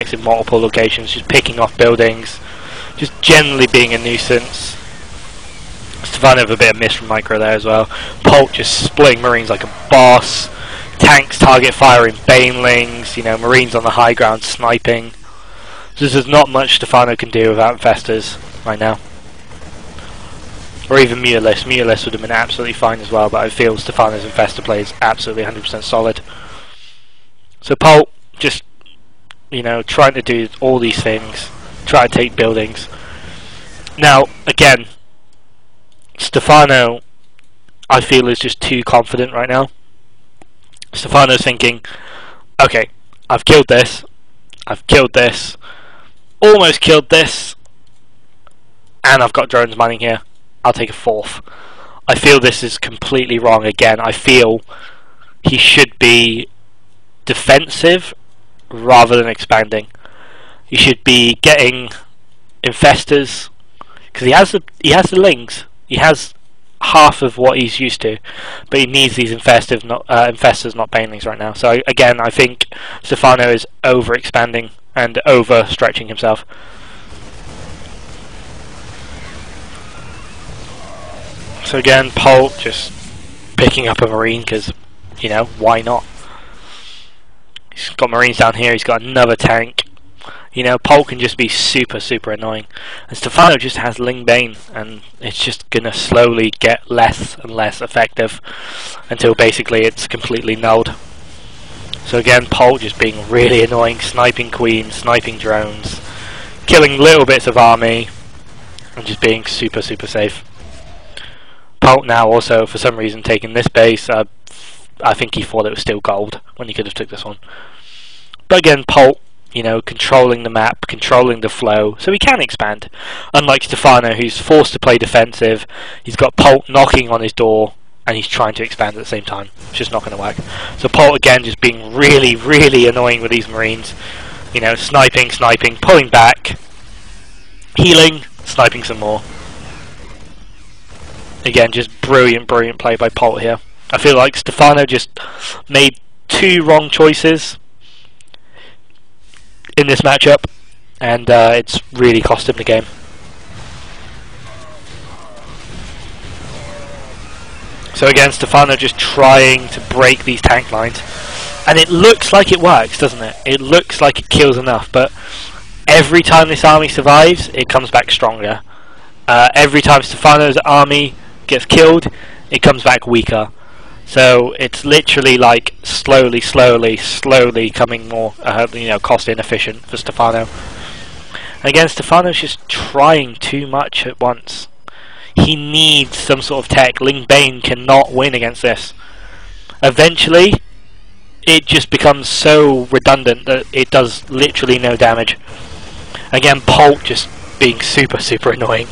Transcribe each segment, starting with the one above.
tanks in multiple locations, just picking off buildings, just generally being a nuisance. Stephano with a bit of miss from micro there as well. Polt just splitting Marines like a boss. Tanks target firing banelings, you know, Marines on the high ground sniping. So there's not much Stephano can do without infestors right now. Or even Mutalisk. Mutalisk would have been absolutely fine as well, but I feel Stephano's infestor play is absolutely 100% solid. So Polt just, you know, trying to do all these things, try to take buildings. Now, again, Stephano, I feel, is just too confident right now. Stephano's thinking, okay, I've killed this, almost killed this, and I've got drones mining here. I'll take a fourth. I feel this is completely wrong again. I feel he should be defensive rather than expanding. He should be getting infestors, because he has the lings. He has half of what he's used to, but he needs these infestors, not banelings right now. So again, I think Stephano is over expanding and over stretching himself. So again, Polt just picking up a Marine because, you know, why not? He's got Marines down here, he's got another tank. You know, Polt can just be super, super annoying. And Stephano just has Ling Bane, and it's just going to slowly get less and less effective until basically it's completely nulled. So again, Polt just being really annoying, sniping queens, sniping drones, killing little bits of army, and just being super, super safe. Polt now also, for some reason, taking this base. I think he thought it was still gold when he could have took this one. But again, Polt, you know, controlling the map, controlling the flow, so he can expand. Unlike Stephano, who's forced to play defensive, he's got Polt knocking on his door, and he's trying to expand at the same time. It's just not going to work. So Polt again just being really, really annoying with these Marines. You know, sniping, pulling back, healing, sniping some more. Again, just brilliant, brilliant play by Polt here. I feel like Stephano just made two wrong choices in this matchup, and it's really cost him the game. So again, Stephano just trying to break these tank lines, and it looks like it works, doesn't it? It looks like it kills enough, but every time this army survives, it comes back stronger. Every time Stephano's army gets killed, it comes back weaker. So it's literally like slowly coming more, you know, cost inefficient for Stephano. And again, Stephano's just trying too much at once. He needs some sort of tech. Ling Bane cannot win against this. Eventually, it just becomes so redundant that it does literally no damage. Again, Polt just being super, super annoying.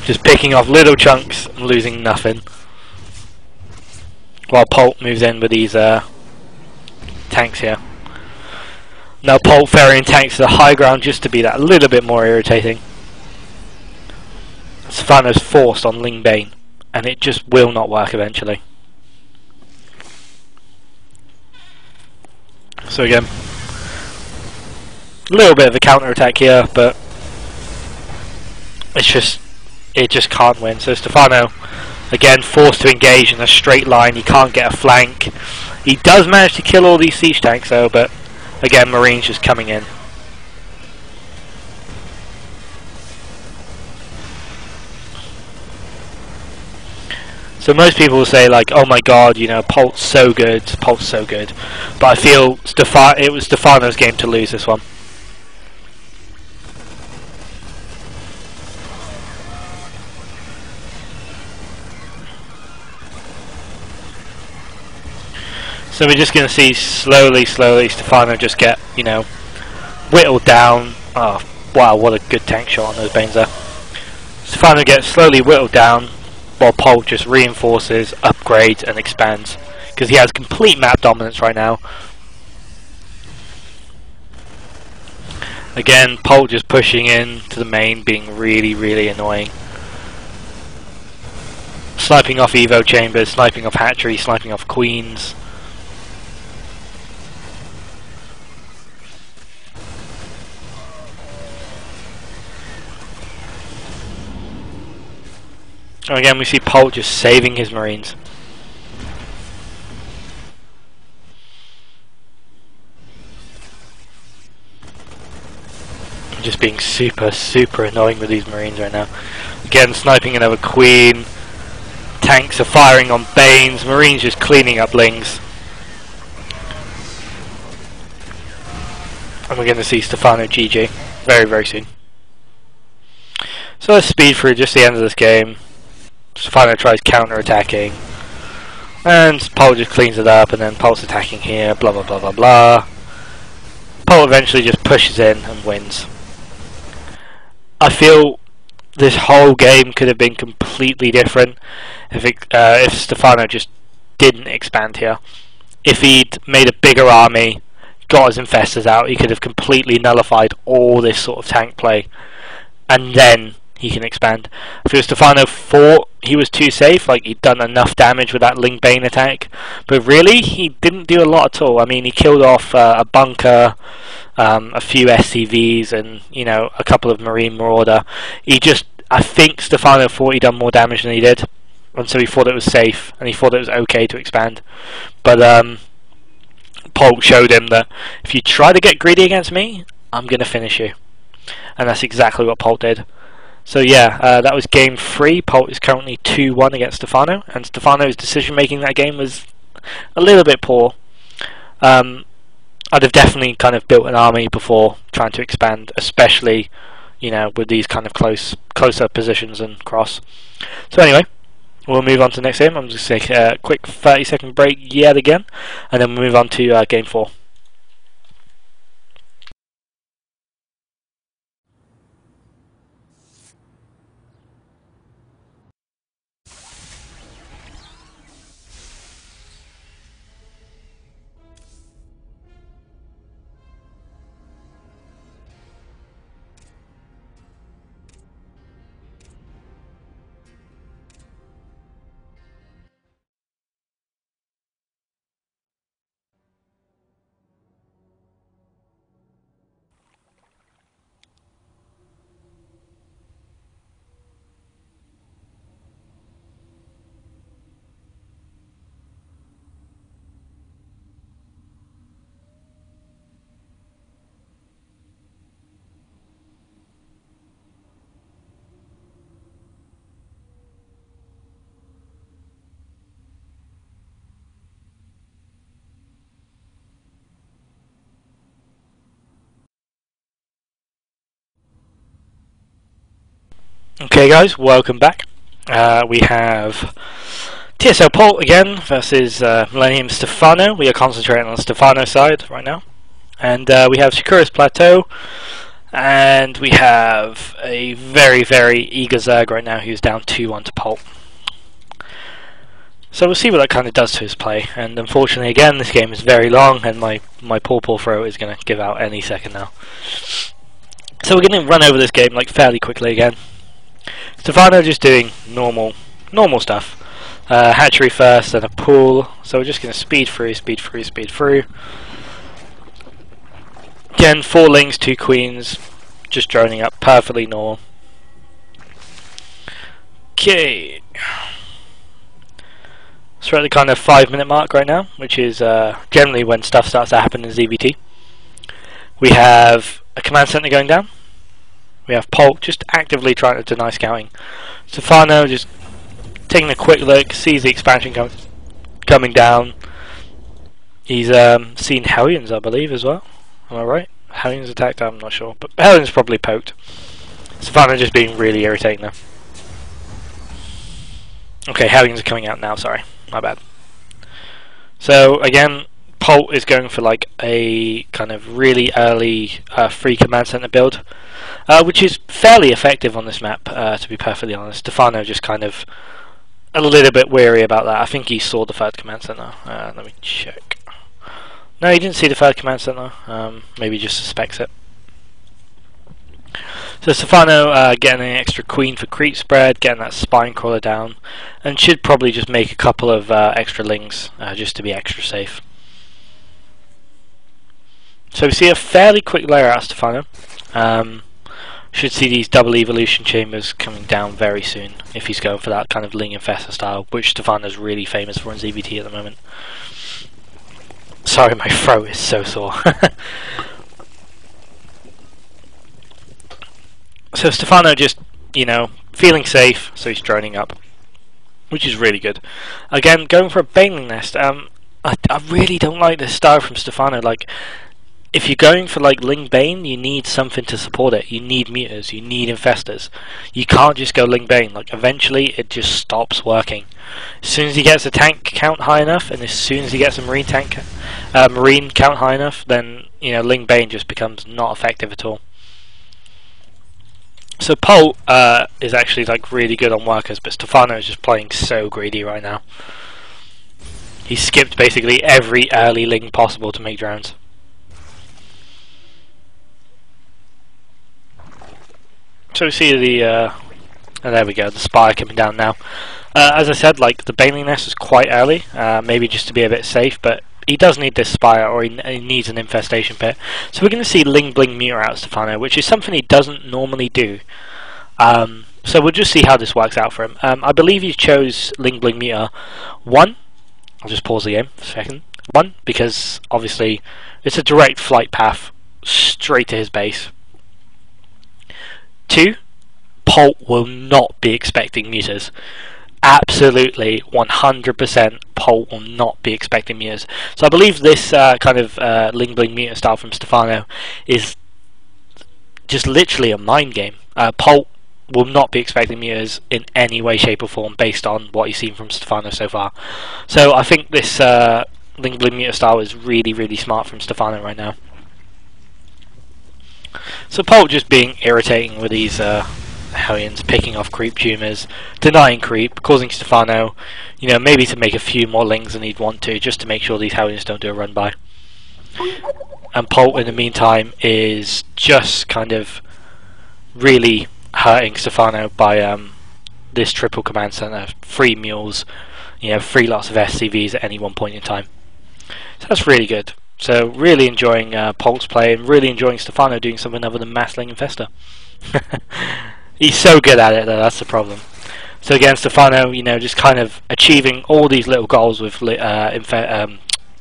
Just picking off little chunks and losing nothing. While Polt moves in with these tanks here. Now Polt ferrying tanks to the high ground just to be that little bit more irritating. Stephano's forced on Ling Bane, and it just will not work eventually. So again, a little bit of a counter attack here, but it just can't win. So Stephano again forced to engage in a straight line. He can't get a flank. He does manage to kill all these siege tanks though, but again, Marines just coming in. So most people will say like, oh my god, you know, Polt's so good, Polt's so good. But I feel it was Stephano's game to lose this one. So we're just going to see slowly Stephano just get, you know, whittled down. Oh, wow, what a good tank shot on those Banes there. Stephano gets slowly whittled down, while Polt just reinforces, upgrades, and expands. Because he has complete map dominance right now. Again, Polt just pushing in to the main, being really annoying. Sniping off Evo chambers, sniping off hatchery, sniping off queens. And again, we see Polt just saving his Marines. Just being super annoying with these Marines right now. Again, sniping another Queen. Tanks are firing on Banes. Marines just cleaning up Lings. And we're going to see Stephano GG very soon. So let's speed through just the end of this game. Stephano tries counter-attacking. And Polt just cleans it up, and then Polt's attacking here, blah blah blah blah blah. Polt eventually just pushes in and wins. I feel this whole game could have been completely different if Stephano just didn't expand here. If he'd made a bigger army, got his infestors out, he could have completely nullified all this sort of tank play, and then he can expand. I feel Stephano thought he was too safe, like he'd done enough damage with that Ling Bane attack, but really he didn't do a lot at all. I mean, he killed off a bunker, a few SCVs, and a couple of Marine Marauder. I think Stephano thought he'd done more damage than he did, and so he thought it was safe, and he thought it was okay to expand. But Polt showed him that if you try to get greedy against me, I'm going to finish you. And that's exactly what Polt did. So yeah, that was game 3. Polt is currently 2-1 against Stephano, and Stephano's decision making that game was a little bit poor. I'd have definitely kind of built an army before trying to expand, especially with these kind of closer positions and cross. So anyway, we'll move on to the next game. I'm just going to take a quick 30-second break yet again, and then we'll move on to game 4. Okay guys, welcome back. We have TSLPolt again versus Millennium Stephano. We are concentrating on the Stephano side right now. And we have Shakura's Plateau, and we have a very eager Zerg right now who's down 2-1 to Polt. So we'll see what that kind of does to his play. And unfortunately again, this game is very long, and my poor throat is going to give out any second now. So we're going to run over this game like fairly quickly again. Stephano just doing normal stuff. Hatchery first, then a pool. So we're just going to speed through. Again, 4 Lings, 2 Queens, just droning up, perfectly normal. Okay. So we're at the kind of 5-minute mark right now, which is generally when stuff starts to happen in ZVT. We have a command center going down. We have Polt just actively trying to deny scouting. Stephano just taking a quick look, sees the expansion coming down. He's seen Hellions, I believe, as well. Am I right? Hellions attacked? I'm not sure. But Hellions probably poked. Stephano just being really irritating now. Okay, Hellions are coming out now, sorry. My bad. So, again, Polt is going for like a kind of really early free command center build. Which is fairly effective on this map, to be perfectly honest. Stephano just kind of a little bit wary about that. I think he saw the third command center. Let me check. No, he didn't see the third command center. Maybe he just suspects it. So Stephano getting an extra queen for creep spread, getting that spine crawler down, and should probably just make a couple of extra lings just to be extra safe. So we see a fairly quick layer out of Stephano. Should see these double evolution chambers coming down very soon if he's going for that kind of Ling Infestor style, which Stephano's really famous for in ZVT at the moment. Sorry, my throat is so sore. So Stephano just, you know, feeling safe, so he's droning up, which is really good. Again, going for a Baneling Nest. I really don't like this style from Stephano. Like, if you're going for like Ling Bane, you need something to support it. You need mutas, you need infestors. You can't just go Ling Bane. Like, eventually it just stops working. As soon as he gets a tank count high enough, and as soon as he gets a marine count high enough, then, you know, Ling Bane just becomes not effective at all. So Polt is actually like really good on workers, but Stephano is just playing so greedy right now. He skipped basically every early Ling possible to make drones. So we see the oh, there we go, the spire coming down now. As I said, like, the Baneling Nest is quite early, maybe just to be a bit safe, but he does need this spire, or he needs an infestation pit. So we're going to see Ling Bling Muta out of Stephano, which is something he doesn't normally do. So we'll just see how this works out for him. I believe he chose Ling Bling Muta. One, I'll just pause the game for a second. One, because obviously it's a direct flight path straight to his base. Two, Polt will not be expecting mutas. Absolutely 100% Polt will not be expecting mutas. So I believe this kind of Ling Bling Muta style from Stephano is just literally a mind game. Polt will not be expecting mutas in any way, shape or form based on what he's seen from Stephano so far. So I think this Ling Bling Muta style is really, really smart from Stephano right now. So Polt just being irritating with these Hellions, picking off creep tumors, denying creep, causing Stephano, you know, maybe to make a few more Lings than he'd want to, just to make sure these Hellions don't do a run by. And Polt in the meantime is just kind of really hurting Stephano by this triple command center, 3 mules, you know, 3 lots of SCVs at any one point in time. So that's really good. So really enjoying Polt's play, and really enjoying Stephano doing something other than mass Ling Infestor. He's so good at it though, that's the problem. So again, Stephano, you know, just kind of achieving all these little goals with Muta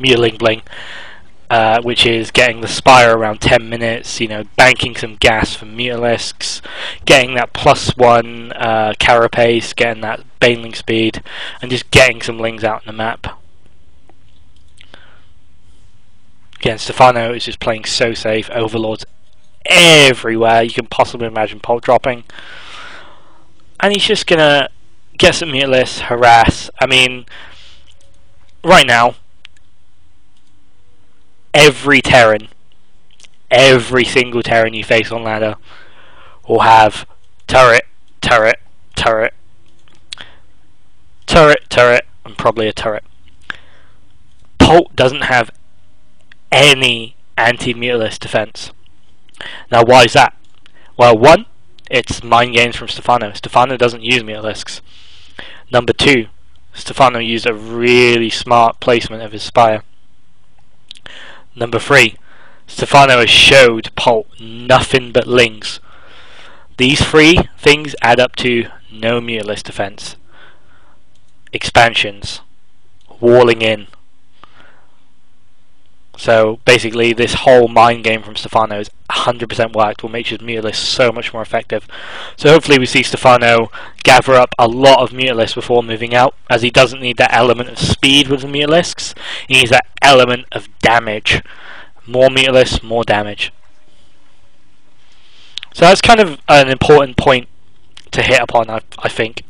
Ling Bling, which is getting the spire around 10 minutes, you know, banking some gas from Mutalisks, getting that +1 carapace, getting that Baneling speed, and just getting some Lings out on the map. Again, Stephano is just playing so safe, overlords everywhere you can possibly imagine Polt dropping. And he's just gonna get some Mutalisks, harass. I mean, right now, every Terran, every single Terran you face on ladder will have turret, turret, turret, turret, turret, and probably a turret. Polt doesn't have any anti-Mutalisk defense. Now, why is that? Well, one, it's mind games from Stephano. Stephano doesn't use Mutalisks. Number 2, Stephano used a really smart placement of his spire. Number 3, Stephano has showed Polt nothing but Lings. These 3 things add up to no Mutalisk defense. Expansions, walling in. So basically this whole mind game from Stephano is 100% worked, will make his Mutalisks so much more effective. So hopefully we see Stephano gather up a lot of Mutalisks before moving out, as he doesn't need that element of speed with the Mutalisks, he needs that element of damage. More Mutalisks, more damage. So that's kind of an important point to hit upon, I think.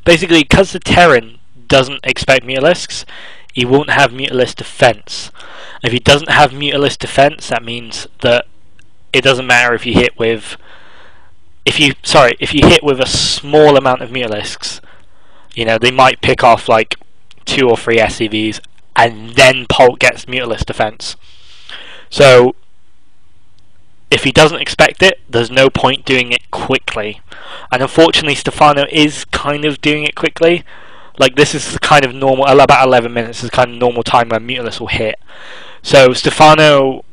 Basically, because the Terran doesn't expect Mutalisks, he won't have Mutalisk defense. If he doesn't have Mutalisk defense, that means that it doesn't matter if you hit with if you hit with a small amount of Mutalisks, you know, they might pick off like 2 or 3 SCVs, and then Polt gets Mutalisk defense. So if he doesn't expect it, there's no point doing it quickly. And unfortunately, Stephano is kind of doing it quickly. Like, this is the kind of normal, about 11 minutes is the kind of normal time where Mutalisk will hit. So Stephano